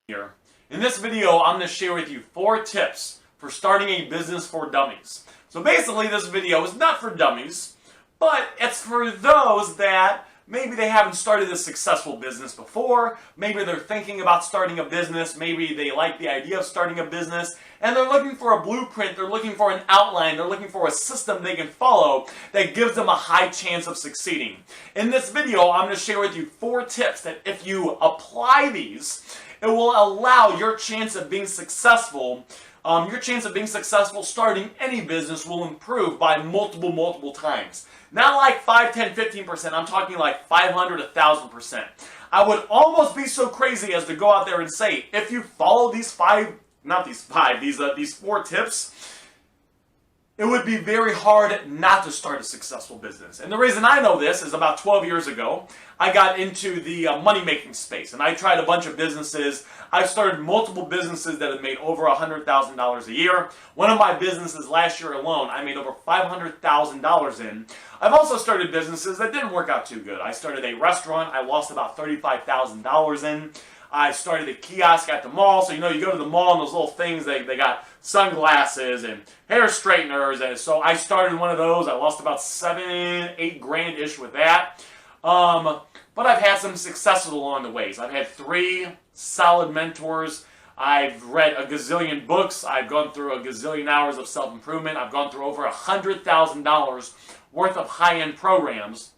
Here. In this video, I'm going to share with you 4 tips for starting a business for dummies. So basically, this video is not for dummies, but it's for those that maybe they haven't started a successful business before, maybe they're thinking about starting a business, maybe they like the idea of starting a business, and they're looking for a blueprint, they're looking for an outline, they're looking for a system they can follow that gives them a high chance of succeeding. In this video, I'm going to share with you 4 tips that if you apply these, it will allow your chance of being successful. Your chance of being successful starting any business will improve by multiple times. Not like 5, 10, 15%. I'm talking like 500, 1,000%. I would almost be so crazy as to go out there and say, if you follow these 4 tips, it would be very hard not to start a successful business. And the reason I know this is about 12 years ago, I got into the money-making space, and I tried a bunch of businesses. I've started multiple businesses that have made over $100,000 a year. One of my businesses last year alone, I made over $500,000 in. I've also started businesses that didn't work out too good. I started a restaurant. I lost about $35,000 in. I started a kiosk at the mall. So, you go to the mall and those little things, they got sunglasses and hair straighteners. And so I started one of those. I lost about 7, 8 grand-ish with that. But I've had some successes along the ways. I've had 3 solid mentors. I've read a gazillion books. I've gone through a gazillion hours of self-improvement. I've gone through over $100,000 worth of high-end programs,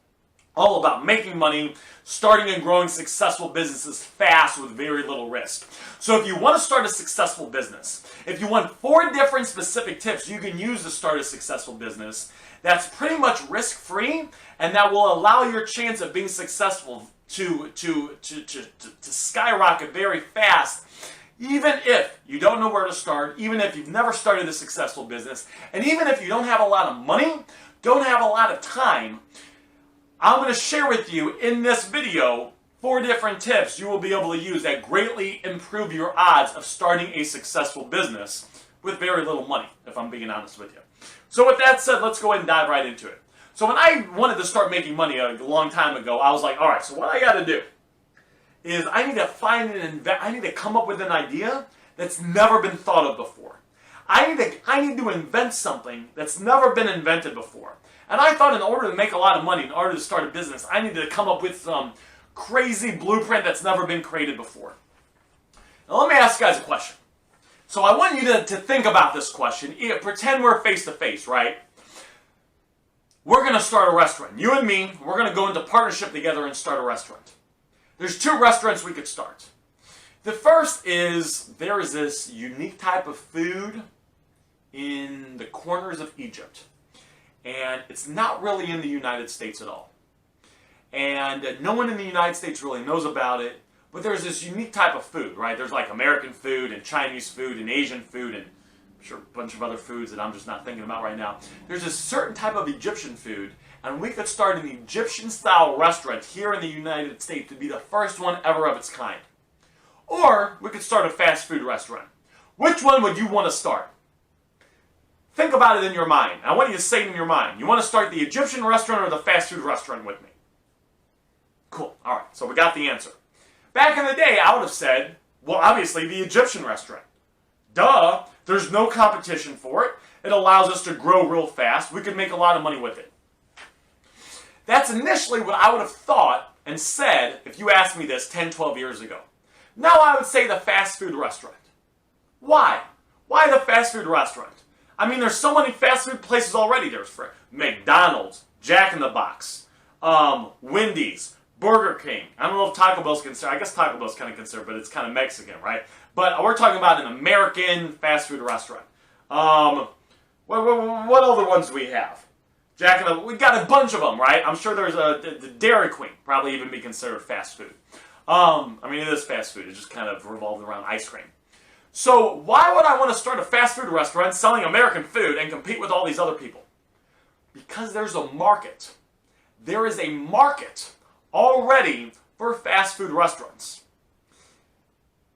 all about making money, starting and growing successful businesses fast with very little risk. So if you want to start a successful business, if you want 4 different specific tips you can use to start a successful business, that's pretty much risk-free, and that will allow your chance of being successful to skyrocket very fast, even if you don't know where to start, even if you've never started a successful business, and even if you don't have a lot of money, don't have a lot of time. I'm going to share with you in this video 4 different tips you will be able to use that greatly improve your odds of starting a successful business with very little money, if I'm being honest with you. So with that said, let's go ahead and dive right into it. So when I wanted to start making money a long time ago, I was like, all right, so what I got to do is I need to come up with an idea that's never been thought of before. I need to invent something that's never been invented before. And I thought in order to make a lot of money, in order to start a business, I needed to come up with some crazy blueprint that's never been created before. Now let me ask you guys a question. So I want you to think about this question. Pretend we're face to face, right? We're going to start a restaurant. You and me, we're going to go into partnership together and start a restaurant. There's 2 restaurants we could start. The first is, there is this unique type of food in the corners of Egypt. And it's not really in the United States at all. And no one in the United States really knows about it. But there's this unique type of food, right? There's like American food and Chinese food and Asian food and I'm sure a bunch of other foods that I'm just not thinking about right now. There's a certain type of Egyptian food, and we could start an Egyptian-style restaurant here in the United States to be the first one ever of its kind. Or we could start a fast food restaurant. Which one would you want to start? Think about it in your mind. I want you to say it in your mind. You want to start the Egyptian restaurant or the fast food restaurant with me? Cool. All right. So we got the answer. Back in the day, I would have said, well, obviously the Egyptian restaurant. Duh. There's no competition for it. It allows us to grow real fast. We could make a lot of money with it. That's initially what I would have thought and said if you asked me this 10, 12 years ago. Now I would say the fast food restaurant. Why? Why the fast food restaurant? I mean, there's so many fast food places already. There's McDonald's, Jack in the Box, Wendy's, Burger King. I don't know if Taco Bell's considered. I guess Taco Bell's kind of considered, but it's kind of Mexican, right? But we're talking about an American fast food restaurant. What other ones do we have? We got a bunch of them, right? I'm sure there's the Dairy Queen, probably even be considered fast food. I mean, it is fast food. It just kind of revolved around ice cream. So why would I want to start a fast food restaurant selling American food and compete with all these other people? Because there's a market. There is a market already for fast food restaurants.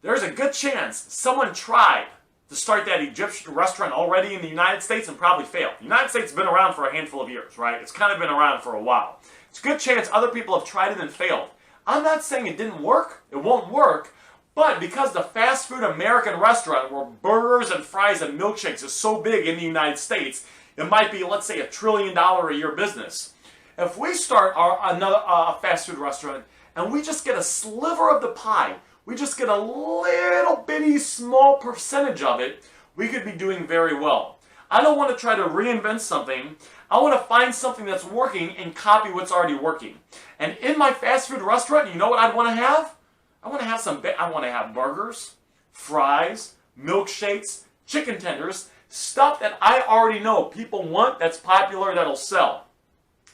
There's a good chance someone tried to start that Egyptian restaurant already in the United States and probably failed. The United States has been around for a handful of years, right? It's kind of been around for a while. It's a good chance other people have tried it and failed. I'm not saying it didn't work. It won't work. But because the fast food American restaurant where burgers and fries and milkshakes is so big in the United States, it might be, let's say, $1 trillion a year business. If we start another fast food restaurant and we just get a sliver of the pie, we just get a little bitty small percentage of it, we could be doing very well. I don't want to try to reinvent something. I want to find something that's working and copy what's already working. And in my fast food restaurant, you know what I'd want to have? I want to have burgers, fries, milkshakes, chicken tenders, stuff that I already know people want, that's popular, that'll sell.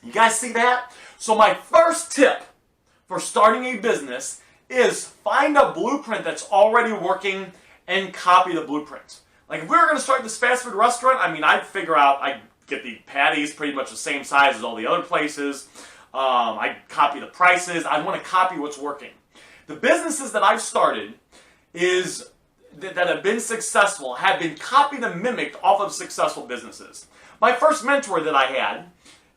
You guys see that? So my first tip for starting a business is find a blueprint that's already working and copy the blueprint. Like if we were going to start this fast food restaurant, I mean, I'd get the patties pretty much the same size as all the other places. I'd copy the prices. I'd want to copy what's working. The businesses that I've started that have been successful have been copied and mimicked off of successful businesses. My first mentor that I had,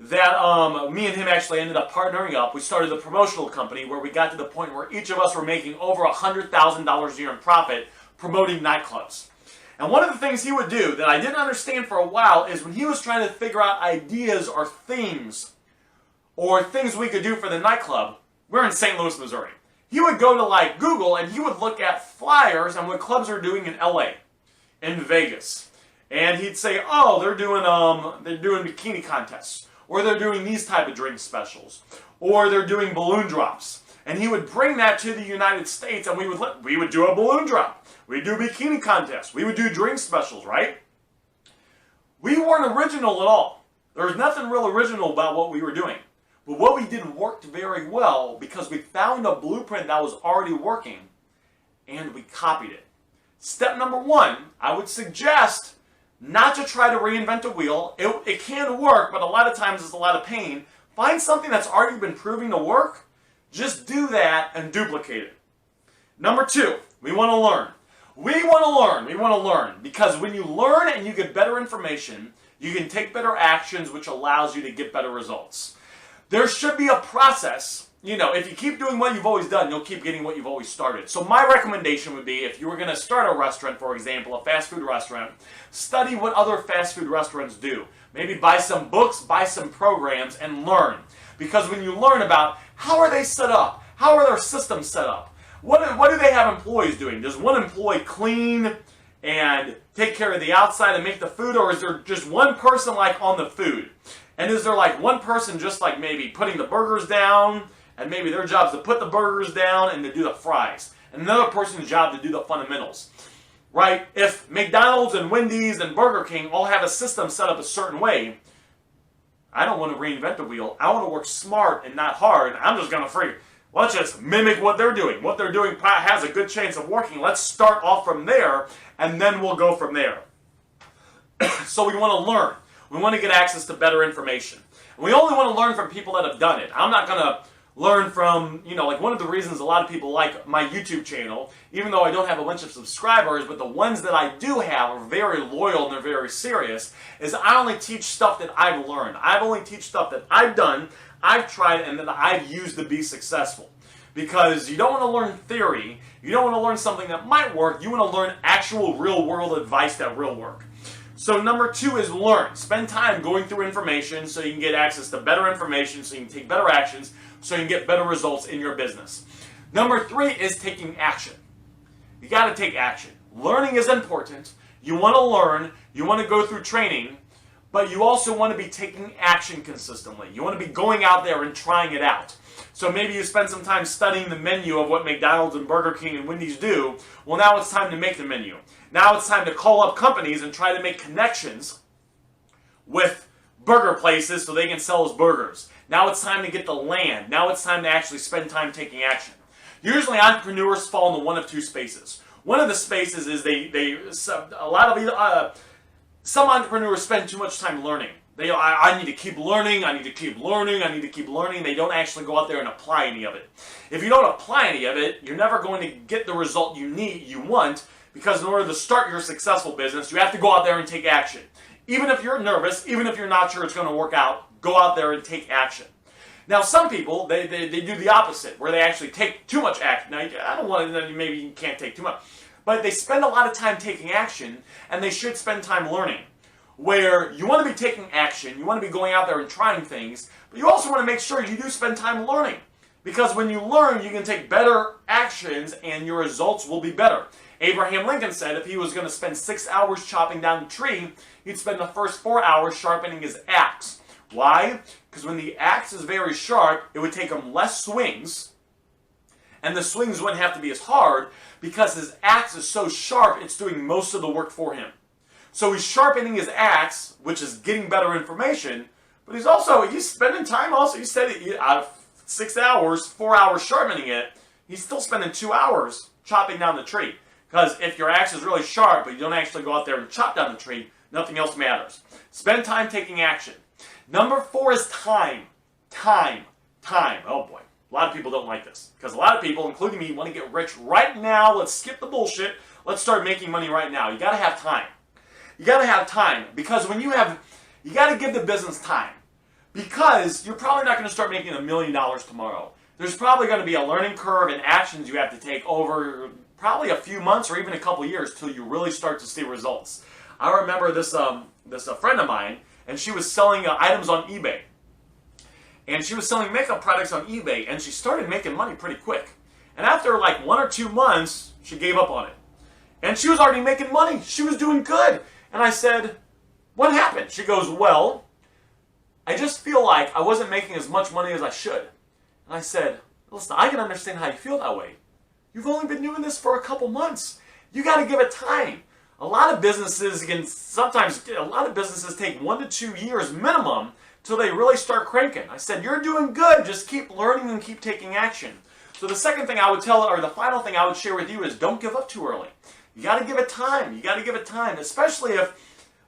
that me and him actually ended up partnering up, we started a promotional company where we got to the point where each of us were making over $100,000 a year in profit promoting nightclubs. And one of the things he would do that I didn't understand for a while is when he was trying to figure out ideas or themes or things we could do for the nightclub, we're in St. Louis, Missouri. He would go to like Google and he would look at flyers and what clubs are doing in LA, in Vegas. And he'd say, oh, they're doing bikini contests, or they're doing these type of drink specials, or they're doing balloon drops. And he would bring that to the United States and we would do a balloon drop. We'd do bikini contests. We would do drink specials, right? We weren't original at all. There was nothing real original about what we were doing. But what we did worked very well because we found a blueprint that was already working and we copied it. Step number one, I would suggest not to try to reinvent a wheel. It can work, but a lot of times it's a lot of pain. Find something that's already been proving to work. Just do that and duplicate it. Number two, we want to learn. We want to learn because when you learn and you get better information, you can take better actions, which allows you to get better results. There should be a process. You know, if you keep doing what you've always done, you'll keep getting what you've always started. So my recommendation would be if you were going to start a restaurant, for example, a fast food restaurant, study what other fast food restaurants do. Maybe buy some books, buy some programs, and learn. Because when you learn about how are they set up, how are their systems set up, what do they have employees doing? Does one employee clean and take care of the outside and make the food, or is there just one person like on the food? And is there like one person just like maybe putting the burgers down, and maybe their job is to put the burgers down and to do the fries, and another person's job to do the fundamentals, right? If McDonald's and Wendy's and Burger King all have a system set up a certain way, I don't want to reinvent the wheel. I want to work smart and not hard. I'm just going to let's just mimic what they're doing. What they're doing has a good chance of working. Let's start off from there, and then we'll go from there. So we want to learn. We want to get access to better information. And we only want to learn from people that have done it. I'm not going to learn from, like one of the reasons a lot of people like my YouTube channel, even though I don't have a bunch of subscribers, but the ones that I do have are very loyal and they're very serious, is I only teach stuff that I've learned. I only teach stuff that I've done, I've tried, and that I've used to be successful. Because you don't want to learn theory, you don't want to learn something that might work, you want to learn actual real-world advice that will work. So number two is learn. Spend time going through information so you can get access to better information, so you can take better actions, so you can get better results in your business. Number three is taking action. You got to take action. Learning is important. You want to learn, you want to go through training, but you also want to be taking action consistently. You want to be going out there and trying it out. So maybe you spend some time studying the menu of what McDonald's and Burger King and Wendy's do. Well, now it's time to make the menu. Now it's time to call up companies and try to make connections with burger places so they can sell us burgers. Now it's time to get the land. Now it's time to actually spend time taking action. Usually entrepreneurs fall into one of two spaces. One of the spaces is some entrepreneurs spend too much time learning. I need to keep learning, I need to keep learning, I need to keep learning. They don't actually go out there and apply any of it. If you don't apply any of it, you're never going to get the result you want, because in order to start your successful business, you have to go out there and take action. Even if you're nervous, even if you're not sure it's going to work out, go out there and take action. Now, some people, they do the opposite, where they actually take too much action. Now, I don't want to, maybe you can't take too much. But they spend a lot of time taking action, and they should spend time learning. Where you want to be taking action, you want to be going out there and trying things, but you also want to make sure you do spend time learning. Because when you learn, you can take better actions, and your results will be better. Abraham Lincoln said if he was going to spend 6 hours chopping down a tree, he'd spend the first 4 hours sharpening his axe. Why? Because when the axe is very sharp, it would take him less swings, and the swings wouldn't have to be as hard because his axe is so sharp, it's doing most of the work for him. So he's sharpening his axe, which is getting better information, but he's spending time also. He said out of 6 hours, 4 hours sharpening it, he's still spending 2 hours chopping down the tree. Because if your axe is really sharp, but you don't actually go out there and chop down the tree, nothing else matters. Spend time taking action. Number 4 is time. Time. Oh boy. A lot of people don't like this. Because a lot of people, including me, want to get rich right now. Let's skip the bullshit. Let's start making money right now. You got to have time. You got to have time. Because you got to give the business time. Because you're probably not going to start making $1 million tomorrow. There's probably going to be a learning curve and actions you have to take over probably a few months or even a couple years till you really start to see results. I remember this friend of mine, and she was selling items on eBay. And she was selling makeup products on eBay, and she started making money pretty quick. And after like 1 or 2 months, she gave up on it. And she was already making money. She was doing good. And I said, what happened? She goes, well, I just feel like I wasn't making as much money as I should. And I said, listen, I can understand how you feel that way. You've only been doing this for a couple months. You got to give it time. A lot of businesses take 1 to 2 years minimum till they really start cranking. I said, you're doing good. Just keep learning and keep taking action. So the second thing I would the final thing I would share with you is don't give up too early. You got to give it time. You got to give it time, especially if,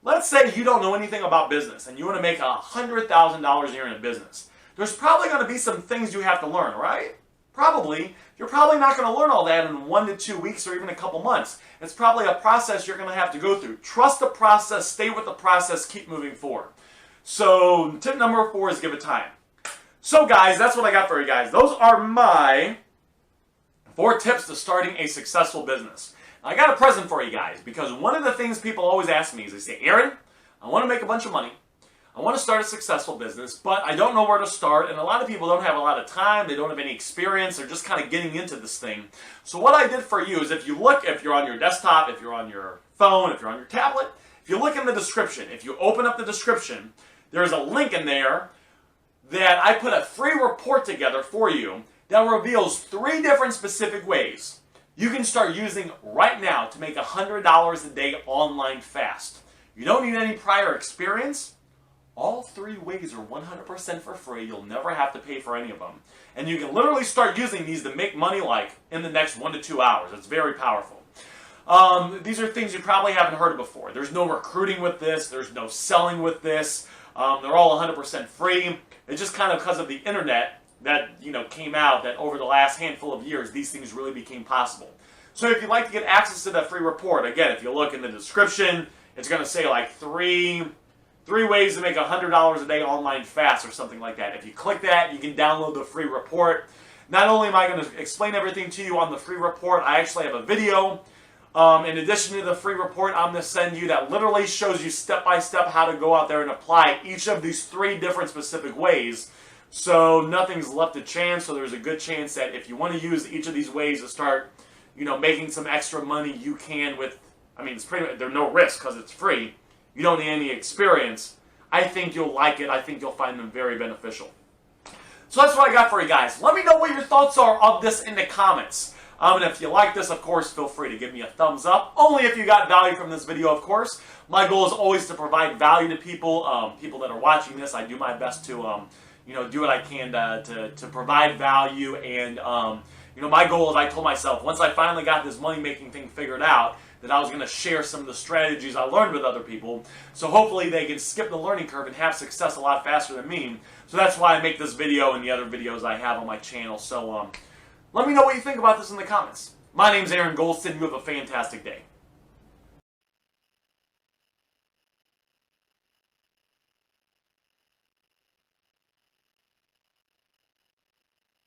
let's say you don't know anything about business and you want to make $100,000 a year in a business. There's probably going to be some things you have to learn, right? Probably. You're probably not going to learn all that in 1 to 2 weeks or even a couple months. It's probably a process you're going to have to go through. Trust the process. Stay with the process. Keep moving forward. So tip number 4 is give it time. So guys, that's what I got for you guys. Those are my 4 tips to starting a successful business. Now, I got a present for you guys because one of the things people always ask me is they say, Aaron, I want to make a bunch of money. I want to start a successful business, but I don't know where to start, and a lot of people don't have a lot of time, they don't have any experience, they're just kind of getting into this thing. So what I did for you is if you're on your desktop, if you're on your phone, if you're on your tablet, if you look in the description, if you open up the description, there's a link in there that I put a free report together for you that reveals 3 different specific ways you can start using right now to make $100 a day online fast. You don't need any prior experience. All 3 ways are 100% for free. You'll never have to pay for any of them. And you can literally start using these to make money like in the next 1 to 2 hours. It's very powerful. These are things you probably haven't heard of before. There's no recruiting with this. There's no selling with this. They're all 100% free. It's just kind of because of the internet that came out that over the last handful of years, these things really became possible. So if you'd like to get access to that free report, again, if you look in the description, it's going to say like three ways to make $100 a day online fast or something like that. If you click that, you can download the free report. Not only am I going to explain everything to you on the free report, I actually have a video in addition to the free report I'm going to send you that literally shows you step-by-step how to go out there and apply each of these 3 different specific ways. So nothing's left to chance, so there's a good chance that if you want to use each of these ways to start, making some extra money, you can with, there's no risk because it's free. You don't need any experience. I think you'll like it. I think you'll find them very beneficial. So that's what I got for you guys. Let me know what your thoughts are of this in the comments. And if you like this, of course, feel free to give me a thumbs up. Only if you got value from this video, of course. My goal is always to provide value to people. People that are watching this, I do my best to, do what I can to provide value. And, my goal is I told myself, once I finally got this money-making thing figured out, that I was going to share some of the strategies I learned with other people. So hopefully they can skip the learning curve and have success a lot faster than me. So that's why I make this video and the other videos I have on my channel. So let me know what you think about this in the comments. My name's Aaron Goldsten. You have a fantastic day.